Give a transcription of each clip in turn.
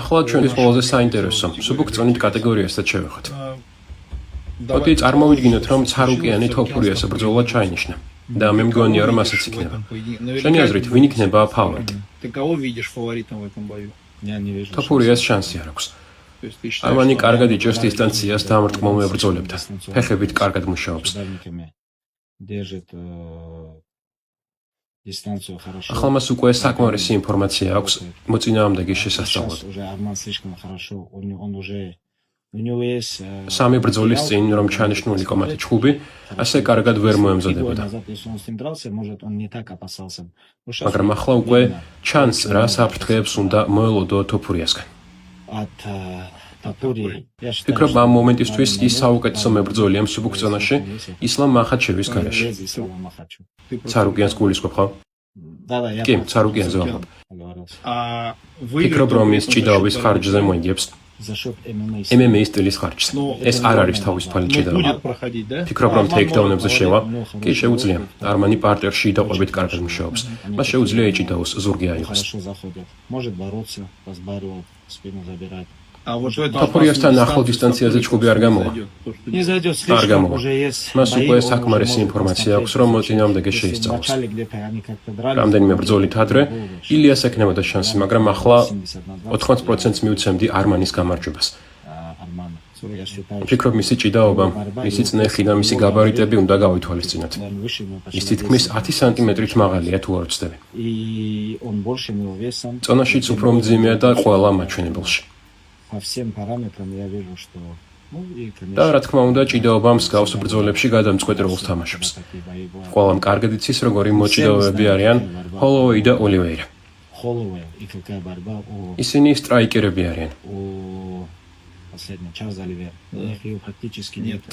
ახლა ჩვენთვის ყველაზე საინტერესო სუბუქწონით კატეგორიასაც შევეხოთ. მოდი წარმოვიდგინოთ, რომ ცარუკიანი თოფურიას ბრძოლა ჩაინიშნა და მე მგონია, რომ ასეც იქნება. შენი აზრით, ვინ იქნება ფავორიტი? თოფურიას შანსი არ აქვს. არმანი კარგად იჭერს დისტანციას დამრტყმულ მებრძოლებთან. ფეხებით კარგად მუშაობს. ახლა მას უკვე საკმარისი ინფორმაცია აქვს მოწინააღმდეგის შესასწავლად. სამი ბრძოლის წინ, რომ ჩანიშნულიყო მათი ჩხუბი, ასე კარგად ვერ მოემზადებოდა. მაგრამ ახლა უკვე ჩანს, რა საფრთხეებს უნდა მოელოდო თოფურიასგან. ფიქრობ, ამ მომენტისთვის ის საუკეთესო მებრძოლია მსუბუქ-წონაში ისლამ მახაჩევის გარეშე. ცარუკიანს გულისხმობ ხო? კი, ცარუკიანზე ვამბობ. ფიქრობ, რომ ის ჭიდაობის ხარჯზე მოიგებს MMA სტილის ხარჯს. ეს არ არის თავისუფალი ჭიდაობა. ფიქრობ, რომ ტეიქდაუნებზე შევა? კი, შეუძლია. არმანი პარტერში დაყვებით კარგად მუშაობს. მას შეუძლია ეჭიდაოს, ზურგი აიღოს. თოფურიასთან ახლო დისტანციაზე ჩხუბი არ გამოვა. არ გამოვა. მას უკვე საკმარისი ინფორმაცია აქვს, რომ მოწინააღმდეგე შეისწავლოს. რამდენიმე ბრძოლით ადრე ილიას ექნებოდა შანსი, მაგრამ ახლა 80%-ს მივცემდი არმანის გამარჯვებას. ფიქრობ, მისი ჭიდაობა, მისი წნეხი და მისი გაბარიტები უნდა გავითვალისწინოთ. ის თითქმის 10 სანტიმეტრით მაღალია, თუ არ ვცდები. წონაშიც უფრო მძიმეა და ყველა მაჩვენებელში. და რა თქმა უნდა, ჭიდაობა მსგავს ბრძოლებში გადამწყვეტ როლს თამაშობს. ყველამ კარგად იცის, როგორი მოჭიდავეები არიან ჰოლოვეი და ოლივეირა. ისინი სტრაიკერები არიან.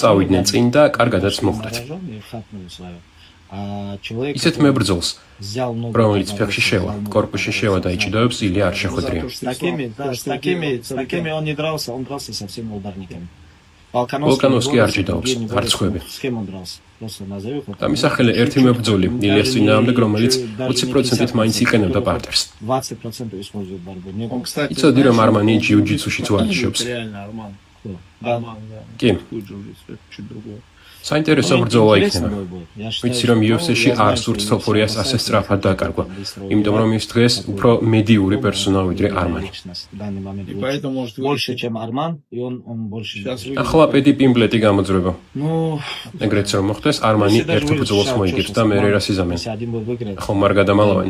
წავიდნენ წინ და კარგადაც მოხვდათ. ისეთ მებრძოლს, რომელიც ფეხში შევა, კორპუსში შევა და იჭიდაობს, ილია არ შეხვედრია. ვოლკანოვსკი არ ჭიდაობს, არც ხვები. დამისახელე ერთი მებრძოლი, ილიას წინააღმდეგ, რომელიც 20%-ით მაინც იყენებდა პარტერს. იცოდი, რომ არმანი ჯიუ-ჯიტსუშიც ვარჯიშობს. კი. საინტერესო ბრძოლა იქნება. ვიცი, რომ UFC-ში არ სურთ თოფურიას ასე სწრაფად დაკარგვა, იმიტომ რომ ის დღეს უფრო მედიური პერსონა ვიდრე არმანი. ახლა პედი პიმბლეტი გამოძრება. ეგრეც რომ მოხდეს, არმანი ერთ ბრძოლას მოიგებს და მერე რას იზამენ. ხომ არ გადამალავენ.